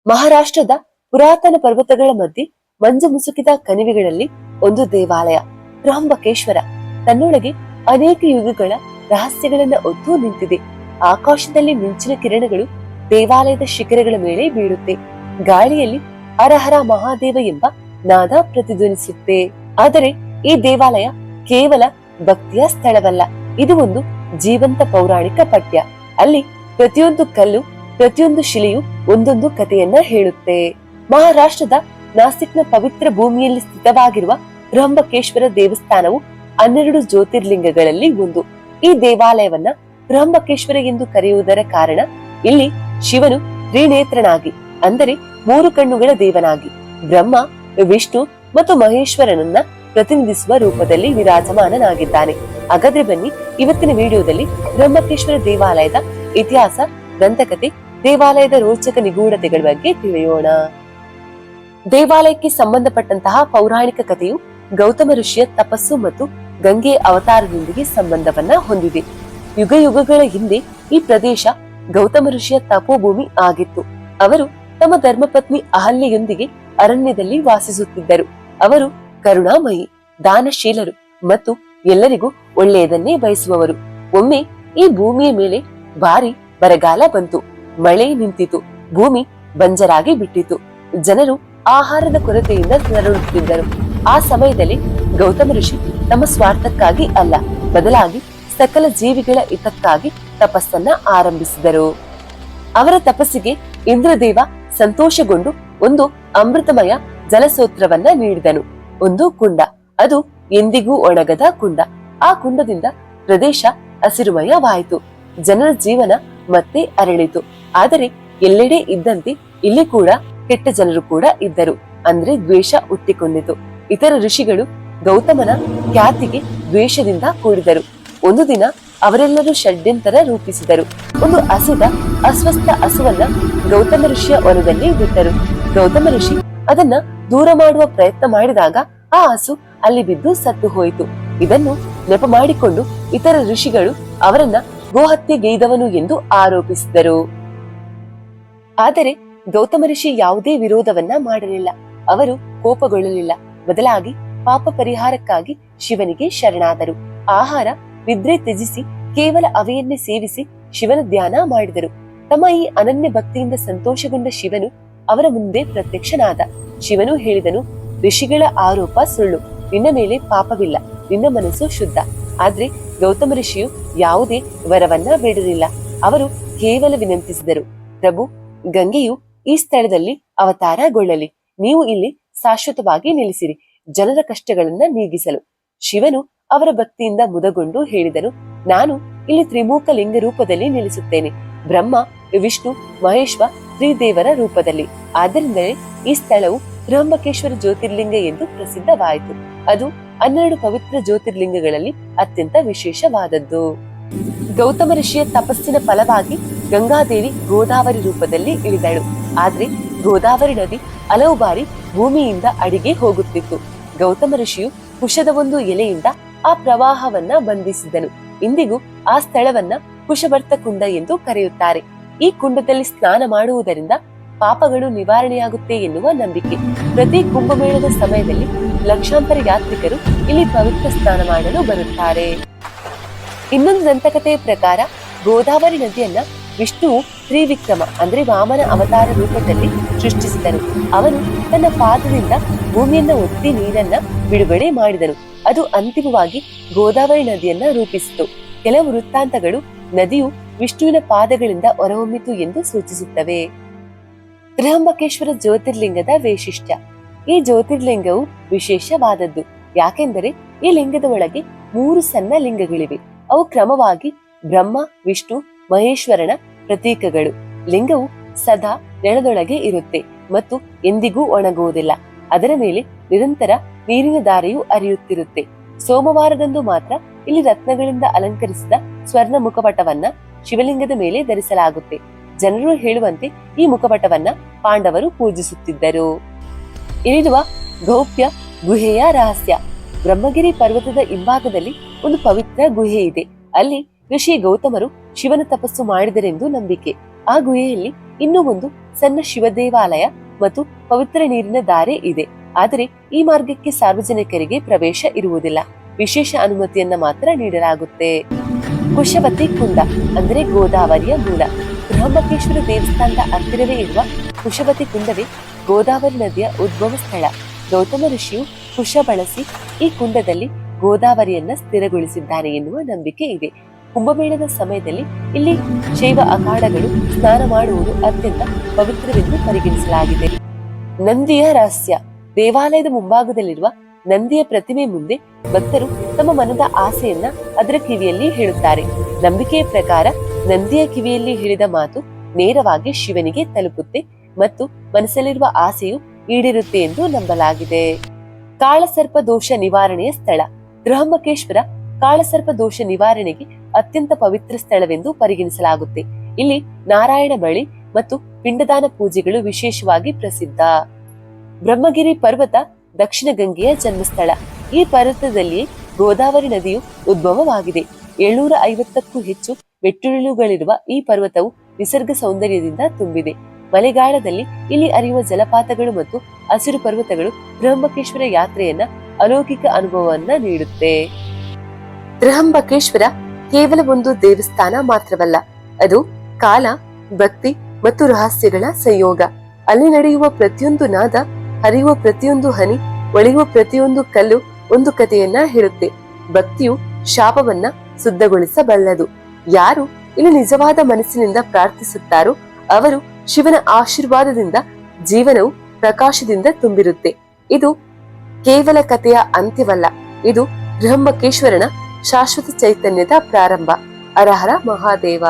ಮಹಾರಾಷ್ಟ್ರದ ಪುರಾತನ ಪರ್ವತಗಳ ಮಧ್ಯೆ ಮಂಜು ಮುಸುಕಿದ ಕಣಿವೆಗಳಲ್ಲಿ ಒಂದು ದೇವಾಲಯ ತ್ರ್ಯಂಬಕೇಶ್ವರ ತನ್ನೊಳಗೆ ಅನೇಕ ಯುಗಗಳ ರಹಸ್ಯಗಳನ್ನ ಒತ್ತು ನಿಂತಿದೆ. ಆಕಾಶದಲ್ಲಿ ಮಿಂಚಿನ ಕಿರಣಗಳು ದೇವಾಲಯದ ಶಿಖರಗಳ ಮೇಲೆ ಬೀಳುತ್ತೆ. ಗಾಳಿಯಲ್ಲಿ ಹರಹರ ಮಹಾದೇವ ಎಂಬ ನಾದ ಪ್ರತಿಧ್ವನಿಸುತ್ತೆ. ಆದರೆ ಈ ದೇವಾಲಯ ಕೇವಲ ಭಕ್ತಿಯ ಸ್ಥಳವಲ್ಲ, ಇದು ಒಂದು ಜೀವಂತ ಪೌರಾಣಿಕ ಪಠ್ಯ. ಅಲ್ಲಿ ಪ್ರತಿಯೊಂದು ಕಲ್ಲು, ಪ್ರತಿಯೊಂದು ಶಿಲೆಯು ಒಂದೊಂದು ಕಥೆಯನ್ನ ಹೇಳುತ್ತೆ. ಮಹಾರಾಷ್ಟ್ರದ ನಾಸಿಕ್ನ ಪವಿತ್ರ ಭೂಮಿಯಲ್ಲಿ ಸ್ಥಿತವಾಗಿರುವ ತ್ರ್ಯಂಬಕೇಶ್ವರ ದೇವಸ್ಥಾನವು 12 ಜ್ಯೋತಿರ್ಲಿಂಗಗಳಲ್ಲಿ ಒಂದು. ಈ ದೇವಾಲಯವನ್ನ ತ್ರ್ಯಂಬಕೇಶ್ವರ ಎಂದು ಕರೆಯುವುದರ ಕಾರಣ ಇಲ್ಲಿ ಶಿವನು ತ್ರಿನೇತ್ರನಾಗಿ, ಅಂದರೆ 3 ಕಣ್ಣುಗಳ ದೇವನಾಗಿ, ಬ್ರಹ್ಮ, ವಿಷ್ಣು ಮತ್ತು ಮಹೇಶ್ವರನನ್ನ ಪ್ರತಿನಿಧಿಸುವ ರೂಪದಲ್ಲಿ ವಿರಾಜಮಾನನಾಗಿದ್ದಾನೆ. ಹಾಗಾದ್ರೆ ಬನ್ನಿ, ಇವತ್ತಿನ ವಿಡಿಯೋದಲ್ಲಿ ತ್ರ್ಯಂಬಕೇಶ್ವರ ದೇವಾಲಯದ ಇತಿಹಾಸ, ದಂತಕತೆ, ದೇವಾಲಯದ ರೋಚಕ ನಿಗೂಢತೆಗಳ ಬಗ್ಗೆ ತಿಳಿಯೋಣ. ದೇವಾಲಯಕ್ಕೆ ಸಂಬಂಧಪಟ್ಟಂತಹ ಪೌರಾಣಿಕ ಕಥೆಯು ಗೌತಮ ಋಷಿಯ ತಪಸ್ಸು ಮತ್ತು ಗಂಗೆ ಅವತಾರದೊಂದಿಗೆ ಸಂಬಂಧವನ್ನ ಹೊಂದಿದೆ. ಯುಗ ಯುಗಗಳ ಹಿಂದೆ ಈ ಪ್ರದೇಶ ಗೌತಮ ಋಷಿಯ ತಪೋಭೂಮಿ ಆಗಿತ್ತು. ಅವರು ತಮ್ಮ ಧರ್ಮಪತ್ನಿ ಅಹಲ್ಯೆಯೊಂದಿಗೆ ಅರಣ್ಯದಲ್ಲಿ ವಾಸಿಸುತ್ತಿದ್ದರು. ಅವರು ಕರುಣಾಮಯಿ, ದಾನಶೀಲರು ಮತ್ತು ಎಲ್ಲರಿಗೂ ಒಳ್ಳೆಯದನ್ನೇ ಬಯಸುವವರು. ಒಮ್ಮೆ ಈ ಭೂಮಿಯ ಮೇಲೆ ಭಾರಿ ಬರಗಾಲ ಬಂತು. ಮಳೆ ನಿಂತಿತು, ಭೂಮಿ ಬಂಜರಾಗಿ ಬಿಟ್ಟಿತು. ಜನರು ಆಹಾರದ ಕೊರತೆಯಿಂದ ನರಳುತ್ತಿದ್ದರು. ಆ ಸಮಯದಲ್ಲಿ ಗೌತಮ ಋಷಿ ತಮ್ಮ ಸ್ವಾರ್ಥಕ್ಕಾಗಿ ಅಲ್ಲ, ಬದಲಾಗಿ ಸಕಲ ಜೀವಿಗಳ ಹಿತಕ್ಕಾಗಿ ತಪಸ್ಸನ್ನ ಆರಂಭಿಸಿದರು. ಅವರ ತಪಸ್ಸಿಗೆ ಇಂದ್ರದೇವ ಸಂತೋಷಗೊಂಡು ಒಂದು ಅಮೃತಮಯ ಜಲಸೂತ್ರವನ್ನ ನೀಡಿದನು. ಒಂದು ಕುಂಡ, ಅದು ಎಂದಿಗೂ ಒಣಗದ ಕುಂಡ. ಆ ಕುಂಡದಿಂದ ಪ್ರದೇಶ ಹಸಿರುಮಯವಾಯಿತು. ಜನರ ಜೀವನ ಮತ್ತೆ ಅರಳಿತು. ಆದರೆ ಎಲ್ಲೆಡೆ ಇದ್ದಂತೆ ಇಲ್ಲಿ ಕೂಡ ಕೆಟ್ಟ ಜನರು ಕೂಡ ಇದ್ದರು. ಅಂದ್ರೆ ದ್ವೇಷ ಹುಟ್ಟಿಕೊಂಡಿತು. ಇತರ ಋಷಿಗಳು ಗೌತಮನ ಖ್ಯಾತಿಗೆ ದ್ವೇಷದಿಂದ ಕೂಡಿದರು. ಒಂದು ದಿನ ಅವರೆಲ್ಲರೂ ಷಡ್ಯಂತರ ರೂಪಿಸಿದರು. ಒಂದು ಹಸಿದ ಅಸ್ವಸ್ಥ ಹಸುವನ್ನ ಗೌತಮ ಋಷಿಯ ಹೊಲದಲ್ಲಿ ಬಿಟ್ಟರು. ಗೌತಮ ಋಷಿ ಅದನ್ನ ದೂರ ಮಾಡುವ ಪ್ರಯತ್ನ ಮಾಡಿದಾಗ ಆ ಹಸು ಅಲ್ಲಿ ಬಿದ್ದು ಸತ್ತು ಹೋಯಿತು. ಇದನ್ನು ನೆಪ ಮಾಡಿಕೊಂಡು ಇತರ ಋಷಿಗಳು ಅವರನ್ನ ಗೋಹತ್ಯೆಗೈದವನು ಎಂದು ಆರೋಪಿಸಿದರು. ಆದರೆ ಗೌತಮ ಋಷಿ ಯಾವುದೇ ವಿರೋಧವನ್ನ ಮಾಡಲಿಲ್ಲ. ಅವರು ಕೋಪಗೊಳ್ಳಲಿಲ್ಲ. ಬದಲಾಗಿ ಪಾಪ ಪರಿಹಾರಕ್ಕಾಗಿ ಶಿವನಿಗೆ ಶರಣಾದರು. ಆಹಾರ ನಿದ್ರೆ ತ್ಯಜಿಸಿ ಕೇವಲ ಅವೆಯನ್ನೇ ಸೇವಿಸಿ ಶಿವನ ಧ್ಯಾನ ಮಾಡಿದರು. ತಮ್ಮ ಈ ಅನನ್ಯ ಭಕ್ತಿಯಿಂದ ಸಂತೋಷಗೊಂಡ ಶಿವನು ಅವರ ಮುಂದೆ ಪ್ರತ್ಯಕ್ಷನಾದ. ಶಿವನು ಹೇಳಿದನು, ಋಷಿಗಳ ಆರೋಪ ಸುಳ್ಳು, ನಿನ್ನ ಮೇಲೆ ಪಾಪವಿಲ್ಲ, ನಿನ್ನ ಮನಸ್ಸು ಶುದ್ಧ. ಆದ್ರೆ ಗೌತಮ ಋಷಿಯು ಯಾವುದೇ ವರವನ್ನ ಬೇಡಲಿಲ್ಲ. ಅವರು ಕೇವಲ ವಿನಂತಿಸಿದರು, ಪ್ರಭು, ಗಂಗೆಯು ಈ ಸ್ಥಳದಲ್ಲಿ ಅವತಾರಗೊಳ್ಳಲಿ. ನೀವು ಇಲ್ಲಿ ಶಾಶ್ವತವಾಗಿ ನೆಲೆಸಿರಿ, ಜನರ ಕಷ್ಟಗಳನ್ನ ನೀಗಿಸಲು. ಶಿವನು ಅವರ ಭಕ್ತಿಯಿಂದ ಮುದಗೊಂಡು ಹೇಳಿದನು, ನಾನು ಇಲ್ಲಿ ತ್ರಿಮೂಕ ಲಿಂಗ ರೂಪದಲ್ಲಿ ನೆಲೆಸುತ್ತೇನೆ, ಬ್ರಹ್ಮ, ವಿಷ್ಣು, ಮಹೇಶ್ವ ತ್ರಿದೇವರ ರೂಪದಲ್ಲಿ. ಆದ್ದರಿಂದಲೇ ಈ ಸ್ಥಳವು ತ್ರ್ಯಂಬಕೇಶ್ವರ ಜ್ಯೋತಿರ್ಲಿಂಗ ಎಂದು ಪ್ರಸಿದ್ಧವಾಯಿತು. ಅದು 12 ಪವಿತ್ರ ಜ್ಯೋತಿರ್ಲಿಂಗಗಳಲ್ಲಿ ಅತ್ಯಂತ ವಿಶೇಷವಾದದ್ದು. ಗೌತಮ ಋಷಿಯ ತಪಸ್ಸಿನ ಫಲವಾಗಿ ಗಂಗಾದೇವಿ ಗೋದಾವರಿ ರೂಪದಲ್ಲಿ ಇಳಿದಳು. ಆದ್ರೆ ಗೋದಾವರಿ ನದಿ ಹಲವು ಬಾರಿ ಭೂಮಿಯಿಂದ ಅಡಿಗೆ ಹೋಗುತ್ತಿತ್ತು. ಗೌತಮ ಋಷಿಯು ಕುಶದ ಒಂದು ಎಲೆಯಿಂದ ಆ ಪ್ರವಾಹವನ್ನ ಬಂಧಿಸಿದನು. ಇಂದಿಗೂ ಆ ಸ್ಥಳವನ್ನ ಕುಶವರ್ತ ಕುಂಡ ಎಂದು ಕರೆಯುತ್ತಾರೆ. ಈ ಕುಂಡದಲ್ಲಿ ಸ್ನಾನ ಮಾಡುವುದರಿಂದ ಪಾಪಗಳು ನಿವಾರಣೆಯಾಗುತ್ತೆ ಎನ್ನುವ ನಂಬಿಕೆ. ಪ್ರತಿ ಕುಂಭಮೇಳದ ಸಮಯದಲ್ಲಿ ಲಕ್ಷಾಂತರ ಯಾತ್ರಿಕರು ಇಲ್ಲಿ ಪವಿತ್ರ ಸ್ನಾನ ಮಾಡಲು ಬರುತ್ತಾರೆ. ಇನ್ನೊಂದು ದಂತಕಥೆಯ ಪ್ರಕಾರ ಗೋದಾವರಿ ನದಿಯನ್ನ ವಿಷ್ಣುವು ತ್ರಿವಿಕ್ರಮ, ಅಂದ್ರೆ ವಾಮನ ಅವತಾರ ರೂಪದಲ್ಲಿ ಸೃಷ್ಟಿಸಿದನು. ಅವನು ತನ್ನ ಪಾದದಿಂದ ಭೂಮಿಯನ್ನ ಒತ್ತಿ ನೀರನ್ನ ಬಿಡುಗಡೆ ಮಾಡಿದನು. ಅದು ಅಂತಿಮವಾಗಿ ಗೋದಾವರಿ ನದಿಯನ್ನ ರೂಪಿಸಿತು. ಕೆಲವು ವೃತ್ತಾಂತಗಳು ನದಿಯು ವಿಷ್ಣುವಿನ ಪಾದಗಳಿಂದ ಹೊರಹೊಮ್ಮಿತು ಎಂದು ಸೂಚಿಸುತ್ತವೆ. ತ್ರ್ಯಂಬಕೇಶ್ವರ ಜ್ಯೋತಿರ್ಲಿಂಗದ ವೈಶಿಷ್ಟ್ಯ. ಈ ಜ್ಯೋತಿರ್ಲಿಂಗವು ವಿಶೇಷವಾದದ್ದು. ಯಾಕೆಂದರೆ ಈ ಲಿಂಗದ ಒಳಗೆ 3 ಸಣ್ಣ ಲಿಂಗಗಳಿವೆ. ಅವು ಕ್ರಮವಾಗಿ ಬ್ರಹ್ಮ, ವಿಷ್ಣು, ಮಹೇಶ್ವರನ ಪ್ರತೀಕಗಳು. ಲಿಂಗವು ಸದಾ ನೆಲದೊಳಗೆ ಇರುತ್ತೆ ಮತ್ತು ಎಂದಿಗೂ ಒಣಗುವುದಿಲ್ಲ. ಅದರ ಮೇಲೆ ನಿರಂತರ ನೀರಿನ ಧಾರೆಯು ಹರಿಯುತ್ತಿರುತ್ತೆ. ಸೋಮವಾರದಂದು ಮಾತ್ರ ಇಲ್ಲಿ ರತ್ನಗಳಿಂದ ಅಲಂಕರಿಸಿದ ಸ್ವರ್ಣ ಮುಖಪಟವನ್ನ ಶಿವಲಿಂಗದ ಮೇಲೆ ಧರಿಸಲಾಗುತ್ತೆ. ಜನರು ಹೇಳುವಂತೆ ಈ ಮುಖಪಟವನ್ನ ಪಾಂಡವರು ಪೂಜಿಸುತ್ತಿದ್ದರು. ಇಲ್ಲಿರುವ ಗೌಪ್ಯ ಗುಹೆಯ ರಹಸ್ಯ. ಬ್ರಹ್ಮಗಿರಿ ಪರ್ವತದ ಹಿಂಭಾಗದಲ್ಲಿ ಒಂದು ಪವಿತ್ರ ಗುಹೆ ಇದೆ. ಅಲ್ಲಿ ಋಷಿ ಗೌತಮರು ಶಿವನ ತಪಸ್ಸು ಮಾಡಿದರೆಂದು ನಂಬಿಕೆ. ಆ ಗುಹೆಯಲ್ಲಿ ಇನ್ನೂ ಒಂದು ಸಣ್ಣ ಶಿವ ದೇವಾಲಯ ಮತ್ತು ಪವಿತ್ರ ನೀರಿನ ದಾರಿ ಇದೆ. ಆದರೆ ಈ ಮಾರ್ಗಕ್ಕೆ ಸಾರ್ವಜನಿಕರಿಗೆ ಪ್ರವೇಶ ಇರುವುದಿಲ್ಲ. ವಿಶೇಷ ಅನುಮತಿಯನ್ನ ಮಾತ್ರ ನೀಡಲಾಗುತ್ತೆ. ಕುಶವತಿ ಕುಂಡ ಅಂದ್ರೆ ಗೋದಾವರಿಯ ಮೂಲ. ಬ್ರಹ್ಮಕೇಶ್ವರ ದೇವಸ್ಥಾನದ ಹತ್ತಿರವೇ ಇರುವ ಕುಶವತಿ ಕುಂಡವೇ ಗೋದಾವರಿ ನದಿಯ ಉದ್ಭವ ಸ್ಥಳ. ಗೌತಮ ಋಷಿಯು ಕುಶ ಬಳಸಿ ಈ ಕುಂಡದಲ್ಲಿ ಗೋದಾವರಿಯನ್ನ ಸ್ಥಿರಗೊಳಿಸಿದ್ದಾನೆ ಎನ್ನುವ ನಂಬಿಕೆ ಇದೆ. ಕುಂಭಮೇಳದ ಸಮಯದಲ್ಲಿ ಇಲ್ಲಿ ಶೈವ ಅಖಾಡಗಳು ಸ್ನಾನ ಮಾಡುವುದು ಅತ್ಯಂತ ಪವಿತ್ರವೆಂದು ಪರಿಗಣಿಸಲಾಗಿದೆ. ನಂದಿಯ ರಹಸ್ಯ. ದೇವಾಲಯದ ಮುಂಭಾಗದಲ್ಲಿರುವ ನಂದಿಯ ಪ್ರತಿಮೆ ಮುಂದೆ ಭಕ್ತರು ತಮ್ಮ ಮನದ ಆಸೆಯನ್ನ ಅದರ ಕಿವಿಯಲ್ಲಿ ಹೇಳುತ್ತಾರೆ. ನಂಬಿಕೆಯ ಪ್ರಕಾರ ನಂದಿಯ ಕಿವಿಯಲ್ಲಿ ಹೇಳಿದ ಮಾತು ನೇರವಾಗಿ ಶಿವನಿಗೆ ತಲುಪುತ್ತೆ ಮತ್ತು ಮನಸ್ಸಲ್ಲಿರುವ ಆಸೆಯು ಈಡೇರುತ್ತೆ ಎಂದು ನಂಬಲಾಗಿದೆ. ಕಾಳಸರ್ಪ ದೋಷ ನಿವಾರಣೆಯ ಸ್ಥಳ. ಬ್ರಹ್ಮಕೇಶ್ವರ ಕಾಳಸರ್ಪ ದೋಷ ನಿವಾರಣೆಗೆ ಅತ್ಯಂತ ಪವಿತ್ರ ಸ್ಥಳವೆಂದು ಪರಿಗಣಿಸಲಾಗುತ್ತೆ. ಇಲ್ಲಿ ನಾರಾಯಣ ಬಳಿ ಮತ್ತು ಪಿಂಡದಾನ ಪೂಜೆಗಳು ವಿಶೇಷವಾಗಿ ಪ್ರಸಿದ್ಧ. ಬ್ರಹ್ಮಗಿರಿ ಪರ್ವತ ದಕ್ಷಿಣ ಗಂಗೆಯ ಜನ್ಮಸ್ಥಳ. ಈ ಪರ್ವತದಲ್ಲಿ ಗೋದಾವರಿ ನದಿಯು ಉದ್ಭವವಾಗಿದೆ. 750ಕ್ಕೂ ಹೆಚ್ಚು ಮೆಟ್ಟಿಲುಗಳಿರುವ ಈ ಪರ್ವತವು ನಿಸರ್ಗ ಸೌಂದರ್ಯದಿಂದ ತುಂಬಿದೆ. ಮಳೆಗಾಲದಲ್ಲಿ ಇಲ್ಲಿ ಹರಿಯುವ ಜಲಪಾತಗಳು ಮತ್ತು ಹಸಿರು ಪರ್ವತಗಳು ಬ್ರಹ್ಮಕೇಶ್ವರ ಯಾತ್ರೆಯನ್ನ ಅಲೌಕಿಕ ಅನುಭವವನ್ನ ನೀಡುತ್ತೆ. ಬ್ರಹ್ಮಕೇಶ್ವರ ಕೇವಲ ಒಂದು ದೇವಸ್ಥಾನ ಮಾತ್ರವಲ್ಲ, ಅದು ಕಾಲ, ಭಕ್ತಿ ಮತ್ತು ರಹಸ್ಯಗಳ ಸಂಯೋಗ. ಅಲ್ಲಿ ನಡೆಯುವ ಪ್ರತಿಯೊಂದು ನಾದ, ಹರಿಯುವ ಪ್ರತಿಯೊಂದು ಹನಿ, ಒಳೆಯುವ ಪ್ರತಿಯೊಂದು ಕಲ್ಲು ಒಂದು ಕಥೆಯನ್ನ ಹೇಳುತ್ತೆ. ಭಕ್ತಿಯು ಶಾಪವನ್ನ ಶುದ್ಧಗೊಳಿಸಬಲ್ಲದು. ಯಾರು ಇಲ್ಲಿ ನಿಜವಾದ ಮನಸ್ಸಿನಿಂದ ಪ್ರಾರ್ಥಿಸುತ್ತಾರೋ ಅವರು ಶಿವನ ಆಶೀರ್ವಾದದಿಂದ ಜೀವನವು ಪ್ರಕಾಶದಿಂದ ತುಂಬಿರುತ್ತೆ. ಇದು ಕೇವಲ ಕಥೆಯ ಅಂತ್ಯವಲ್ಲ, ಇದು ಬ್ರಹ್ಮಕೇಶ್ವರನ ಶಾಶ್ವತ ಚೈತನ್ಯದ ಪ್ರಾರಂಭ. ಹರ ಹರ ಮಹಾದೇವ.